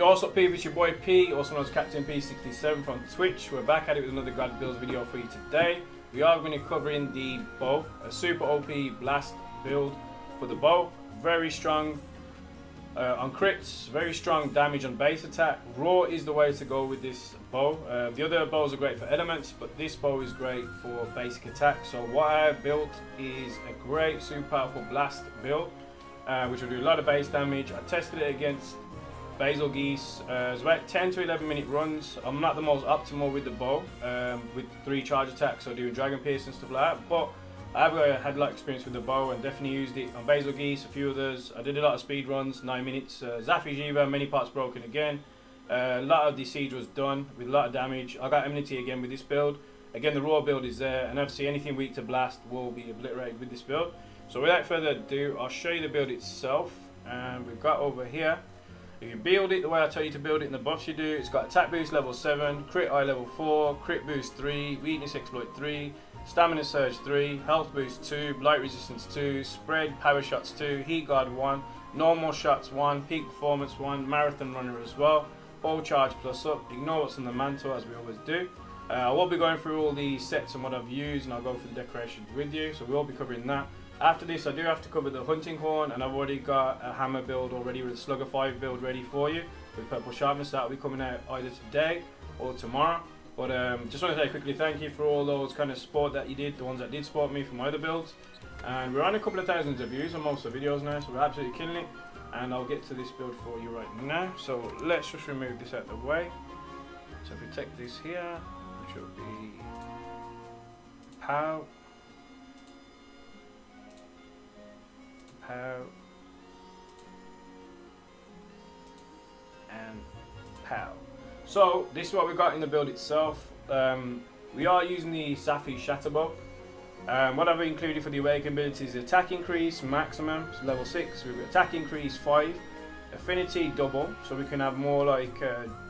Yo, what's up people, it's your boy P, also known as CaptainP67 from Twitch. We're back at it with another grad builds video for you today. We are going to be covering the bow, a super OP blast build for the bow. Very strong on crits, very strong damage on base attack. Raw is the way to go with this bow. The other bows are great for elements, but this bow is great for basic attack. So what I have built is a great super powerful blast build, which will do a lot of base damage. I tested it against Basil Geese. It's about 10 to 11 minute runs. I'm not the most optimal with the bow, with 3 charge attacks or doing Dragon Pierce and stuff like that, but I've had a lot of experience with the bow and definitely used it on Basil Geese, a few others. I did a lot of speed runs, 9 minutes. Safi, Jiiva, many parts broken again. A lot of the siege was done with a lot of damage. I got immunity again with this build. Again, the raw build is there, and obviously anything weak to blast will be obliterated with this build. So without further ado, I'll show you the build itself. And we've got over here, if you build it the way I tell you to build it in the buffs you do, it's got attack boost level 7, crit eye level 4, crit boost 3, weakness exploit 3, stamina surge 3, health boost 2, blight resistance 2, spread power shots 2, heat guard 1, normal shots 1, peak performance 1, marathon runner as well, bow charge plus up. Ignore what's on the mantle as we always do. I will be going through all the sets and what I've used, and I'll go through the decorations with you, so we will be covering that. After this, I do have to cover the hunting horn, and I've already got a hammer build already with a slugger 5 build ready for you with purple sharpness. That will be coming out either today or tomorrow. But just want to say quickly thank you for all those kind of support that you did, the ones that did support me for my other builds. And we're on a couple of thousands of views on most of the videos now, so we're absolutely killing it. And I'll get to this build for you right now. So let's just remove this out of the way. So if we take this here, which will be pow. Pow and pow. So this is what we've got in the build itself. We are using the Safi Shatterbow. What I've included for the awaken ability is attack increase maximum, so level 6. We've got attack increase 5, affinity double, so we can have more like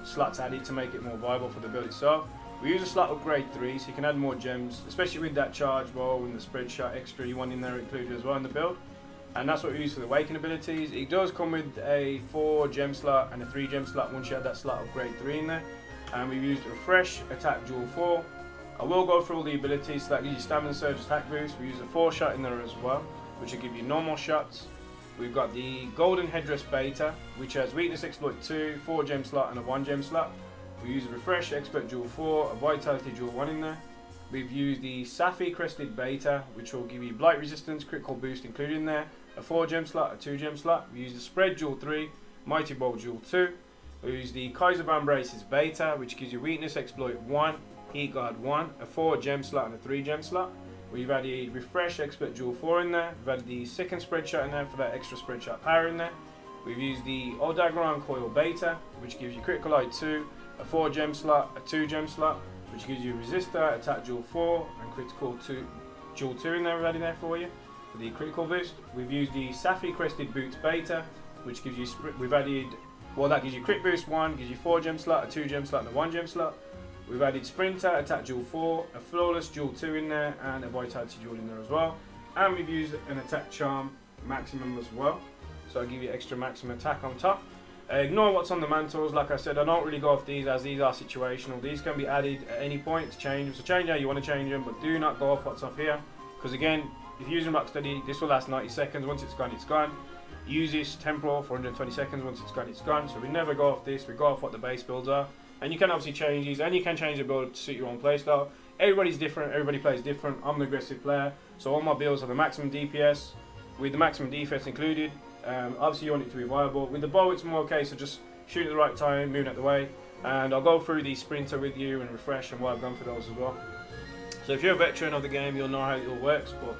slots added to make it more viable for the build itself. We use a slot upgrade 3, so you can add more gems, especially with that charge bow and the spread shot extra you want in there included as well in the build. And that's what we use for the awaken abilities. It does come with a 4 gem slot and a 3 gem slot once you add that slot upgrade 3 in there. And we've used refresh, attack dual 4. I will go through all the abilities, so that gives you stamina surge, attack boost. We use a 4 shot in there as well, which will give you normal shots. We've got the golden headdress beta, which has weakness exploit 2, 4 gem slot and a 1 gem slot. We use refresh, expert dual 4, a vitality dual 1 in there. We've used the Safi crested beta, which will give you blight resistance, critical boost included in there, a 4 gem slot, a 2 gem slot. We use the spread dual 3, mighty bow dual 2. We use the Kaiser Van Braces beta, which gives you weakness exploit 1, heat guard 1, a 4 gem slot and a 3 gem slot. We've added refresh expert dual 4 in there. We've added the second spread shot in there for that extra spread shot power in there. We've used the Odagron coil beta, which gives you critical eye 2, a 4 gem slot, a 2 gem slot, which gives you resistor, attack dual 4, and critical dual 2 in there. We've added there for you for the critical boost. We've used the Safi crested boots beta, which gives you we've added, well, that gives you crit boost 1, gives you 4 gem slot, a 2 gem slot and a 1 gem slot. We've added sprinter, attack dual 4, a flawless dual 2 in there, and a vitality dual in there as well. And we've used an attack charm maximum as well, so I'll give you extra maximum attack on top. Ignore what's on the mantles. Like I said, I don't really go off these, as these are situational. These can be added at any point to change them. So change how you want to change them, but do not go off what's up here, because again, if you're using Rocksteady, this will last 90 seconds. Once it's gone, it's gone. Use this temporal for 120 seconds. Once it's gone, it's gone. So we never go off this. We go off what the base builds are. And you can obviously change these, and you can change the build to suit your own playstyle. Everybody's different. Everybody plays different. I'm an aggressive player, so all my builds have the maximum DPS with the maximum defense included. Obviously, you want it to be viable. With the bow, it's more a case of just shooting at the right time, moving out the way. And I'll go through the sprinter with you and refresh and what I've done for those as well. So if you're a veteran of the game, you'll know how it all works, but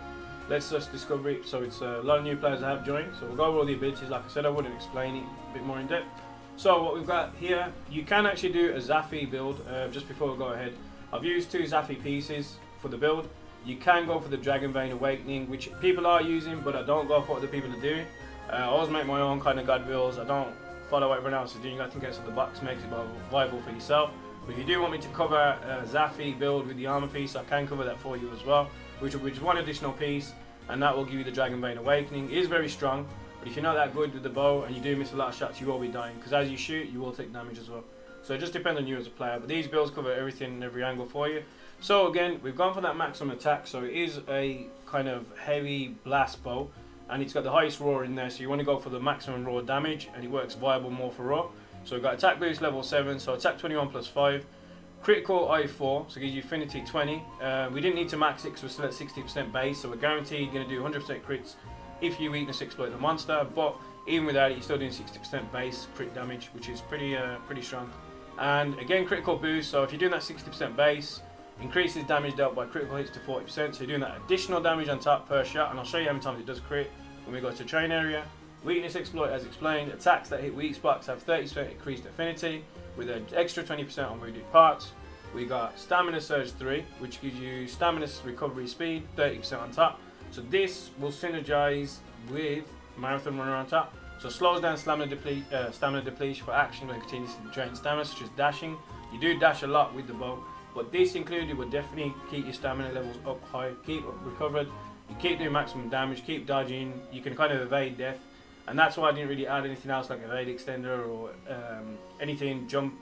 let's just discover it. So it's a lot of new players that have joined, so we'll go over all the abilities. Like I said, I wouldn't explain it a bit more in depth. So what we've got here, you can actually do a Safi build. Just before we go ahead, I've used 2 Safi pieces for the build. You can go for the Dragon Vein Awakening, which people are using, but I don't go for what the people are doing. I always make my own kind of god builds. I don't follow what everyone else is doing. I think that's what the box makes it viable for yourself. But if you do want me to cover a Safi build with the armor piece, I can cover that for you as well, which is 1 additional piece, and that will give you the Dragon Vein Awakening. It is very strong. But if you're not that good with the bow and you do miss a lot of shots, you will be dying, because as you shoot, you will take damage as well. So it just depends on you as a player. But these builds cover everything and every angle for you. So again, we've gone for that maximum attack. So it is a kind of heavy blast bow, and it's got the highest raw in there. So you want to go for the maximum raw damage, and it works viable more for raw. So we've got attack boost level 7, so attack 21 plus 5. Critical I4, so it gives you affinity 20. We didn't need to max it because we're still at 60% base, so we're guaranteed going to do 100% crits if you weakness exploit the monster. But even without it, you're still doing 60% base crit damage, which is pretty strong. And again, critical boost, so if you're doing that 60% base, increases damage dealt by critical hits to 40%, so you're doing that additional damage on top per shot, and I'll show you how many times it does crit when we go to train area. Weakness exploit, as explained, attacks that hit weak spots have 30% increased affinity with an extra 20% on wounded parts. We got stamina surge 3, which gives you stamina recovery speed 30% on top. So this will synergize with marathon runner on top. So slows down stamina depletion for action when continuously drain stamina, such as dashing. You do dash a lot with the bow, but this included will definitely keep your stamina levels up high, keep recovered, you keep doing maximum damage, keep dodging, you can kind of evade death. And that's why I didn't really add anything else like evade extender or anything, jump,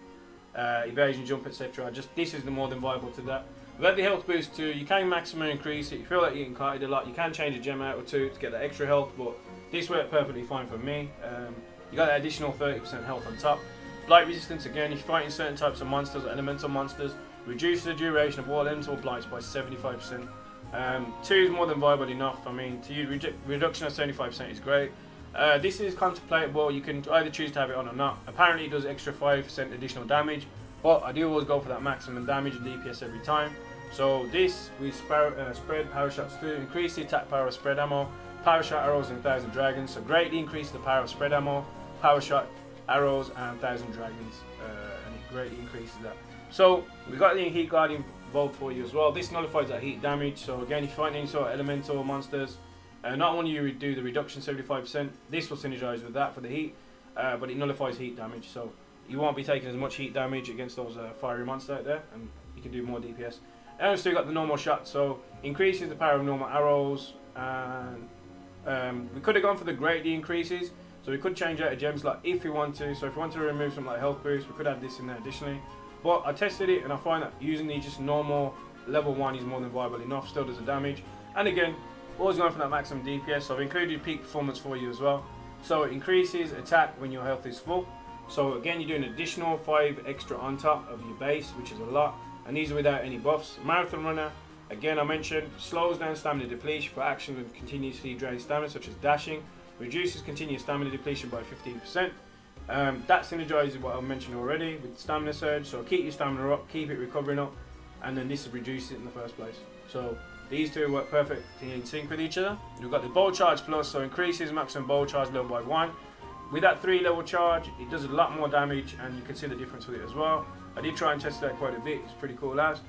evasion jump, etc. Just this is the more than viable to that. Without the health boost too, you can maximum increase it. You feel like you're getting kited a lot, you can change a gem out or two to get that extra health, but this worked perfectly fine for me. You got that additional 30% health on top. Blight resistance, again, if you're fighting certain types of monsters, elemental monsters, reduce the duration of all elemental blights by 75%. 2 is more than viable enough. I mean, to use reduction of 75% is great. This is contemplatable, you can either choose to have it on or not. Apparently it does extra 5% additional damage, but I do always go for that maximum damage and DPS every time. So this, we spread power shots to increase the attack power of spread ammo, power shot arrows and 1000 dragons, so greatly increase the power of spread ammo, power shot arrows and 1000 dragons, and it greatly increases that. So we've got the heat guardian bolt for you as well. This nullifies that heat damage, so again, if you find any sort of elemental monsters, not only you do the reduction 75%, this will synergize with that for the heat, but it nullifies heat damage, so you won't be taking as much heat damage against those fiery monsters out there, and you can do more DPS. And we've still got the normal shot, so increases the power of normal arrows, and we could have gone for the greatly increases, so we could change out a gem slot if we want to. So if we want to remove something like health boost, we could add this in there additionally. But I tested it and I find that using the just normal level 1 is more than viable enough, still does the damage. And again, always going for that maximum DPS, so I've included peak performance for you as well. So it increases attack when your health is full. So again, you do an additional 5 extra on top of your base, which is a lot. And these are without any buffs. Marathon runner, again I mentioned, slows down stamina depletion for actions with continuously drained stamina, such as dashing. Reduces continuous stamina depletion by 15%. That synergizes what I mentioned already with stamina surge. So keep your stamina up, keep it recovering up, and then this will reduce it in the first place. So these two work perfectly in sync with each other. We've got the bow charge plus, so increases maximum bow charge level by 1. With that 3 level charge, it does a lot more damage, and you can see the difference with it as well. I did try and test that quite a bit, it's pretty cool as.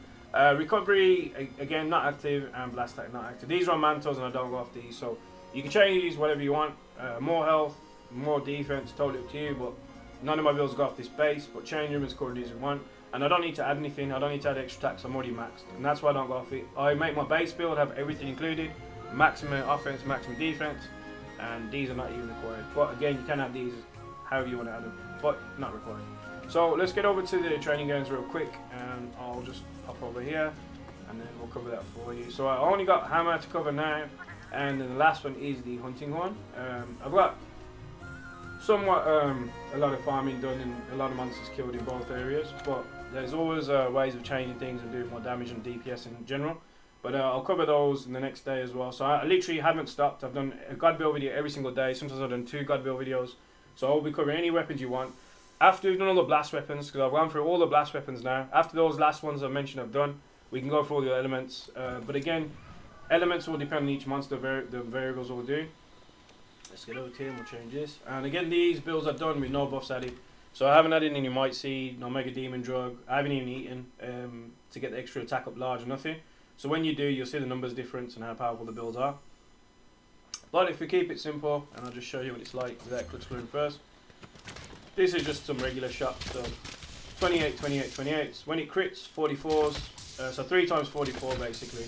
Recovery, again, not active, and blast attack not active. These are on mantles and I don't go off these, so you can change these whatever you want. More health, more defense, totally up to you, but none of my builds go off this base, but change them as according as you want. And I don't need to add anything, I don't need to add extra attacks, I'm already maxed, and that's why I don't go off it. I make my base build have everything included, maximum offense, maximum defense, and these are not even required. But again, you can add these however you want to add them, but not required. So let's get over to the training grounds real quick, and I'll just hop over here, and then we'll cover that for you. So I only got hammer to cover now, and then the last one is the hunting one. I've got somewhat a lot of farming done and a lot of monsters killed in both areas, but there's always ways of changing things and doing more damage and DPS in general. But I'll cover those in the next day as well. So I literally haven't stopped. I've done a god build video every single day. Sometimes I've done 2 god build videos. So I'll be covering any weapons you want. After we've done all the blast weapons, because I've gone through all the blast weapons now. After those last ones I mentioned I've done, we can go through all the elements. But again, elements will depend on each monster, the variables will do. Let's get over here and we'll change this. And again, these builds are done with no buffs added. So I haven't added any Might Seed, no Mega Demon Drug. I haven't even eaten to get the extra attack up large or nothing. So when you do, you'll see the numbers difference and how powerful the builds are. But if we keep it simple, and I'll just show you what it's like without clutch screwing first. This is just some regular shots. So 28, 28, 28. When it crits, 44s. So 3 times 44 basically.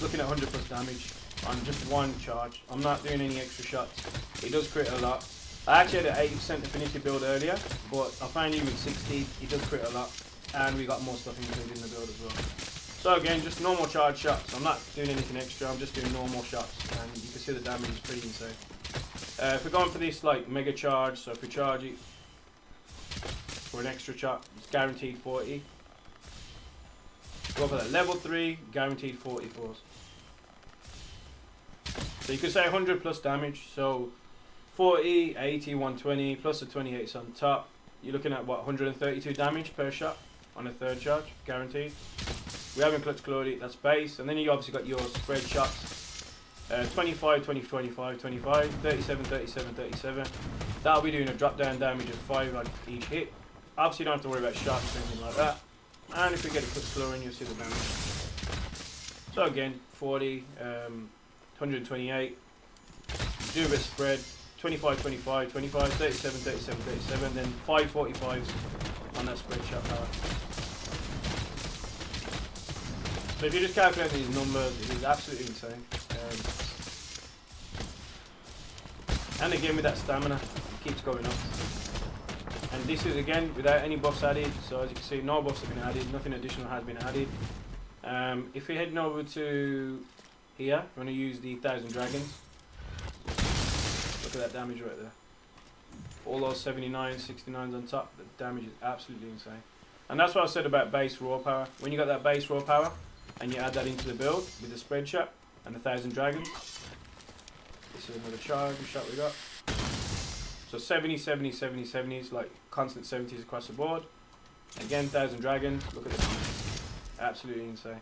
Looking at 100 plus damage. on just one charge. I'm not doing any extra shots. It does crit a lot. I actually had an 80% affinity build earlier, but I find even 60, it does crit a lot. And we got more stuff included in the build as well. So again, just normal charge shots. I'm not doing anything extra, I'm just doing normal shots. And you can see the damage is pretty insane. If we're going for this like mega charge, so if we charge it for an extra shot, it's guaranteed 40. Go for that level 3, guaranteed 44s. So you could say 100 plus damage, so 40, 80, 120, plus the 28s on top. You're looking at what, 132 damage per shot on a third charge, guaranteed. We haven't clutch clawed it, that's base. And then you obviously got your spread shots. 25, 20, 25, 25, 37, 37, 37. That'll be doing a drop down damage of 5 on each hit. Obviously you don't have to worry about shots or anything like that. And if we get a clutch claw in, you'll see the damage. So again, 40, 128. Do a bit of spread. 25, 25, 25, 37, 37, 37, then 5 45s on that spread shot power. So if you just calculate these numbers, it is absolutely insane. And again with that stamina, it keeps going up. And this is again without any buffs added, so as you can see no buffs have been added, nothing additional has been added. If we're heading over to here, we're going to use the 1000 dragons. Look at that damage right there. All those 79s, 69s on top, the damage is absolutely insane. And that's what I said about base raw power. When you got that base raw power and you add that into the build with the spread shot and the 1000 dragons, this is another charge shot we got. So 70, 70, 70, 70s, like constant 70s across the board. Again, 1000 dragons, look at this. Absolutely insane.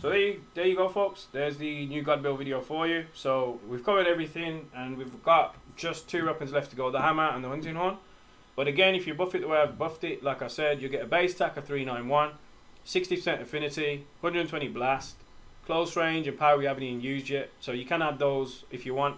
So there you go folks, there's the new God build video for you. So we've covered everything and we've got just 2 weapons left to go, the hammer and the hunting horn. But again, if you buff it the way I've buffed it, like I said, you get a base attack of 391, 60% affinity, 120 blast, close range and power we haven't even used yet. So you can add those if you want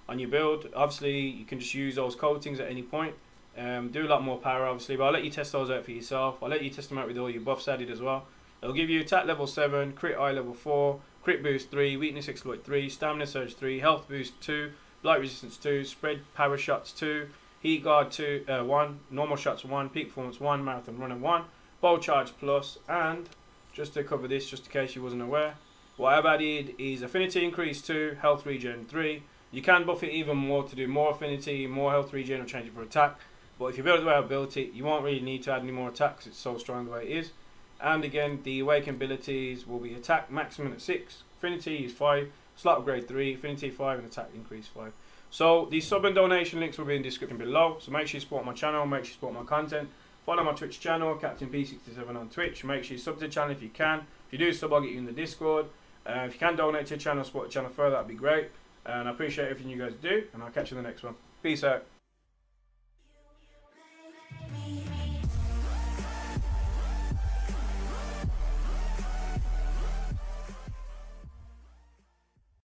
on your build. Obviously you can just use those coatings at any point. Do a lot more power obviously, but I'll let you test those out for yourself. I'll let you test them out with all your buffs added as well. It'll give you attack level 7, crit eye level 4, crit boost 3, weakness exploit 3, stamina surge 3, health boost 2, blight resistance 2, spread power shots 2, heat guard 1, normal shots 1, peak performance 1, marathon runner 1, bow charge plus, and just to cover this, just in case you wasn't aware, what I've added is affinity increase 2, health regen 3. You can buff it even more to do more affinity, more health regen, or change it for attack. But if you build it the way I built it, you won't really need to add any more attacks. It's so strong the way it is. And again, the awaken abilities will be attack maximum at 6, affinity is 5, slot upgrade 3, affinity 5, and attack increase 5. So the sub and donation links will be in the description below. So make sure you support my channel, make sure you support my content. Follow my Twitch channel, CaptainP67 on Twitch. Make sure you sub to the channel if you can. If you do sub, I'll get you in the Discord. If you can donate to the channel, support the channel further, that'd be great. And I appreciate everything you guys do, and I'll catch you in the next one. Peace out.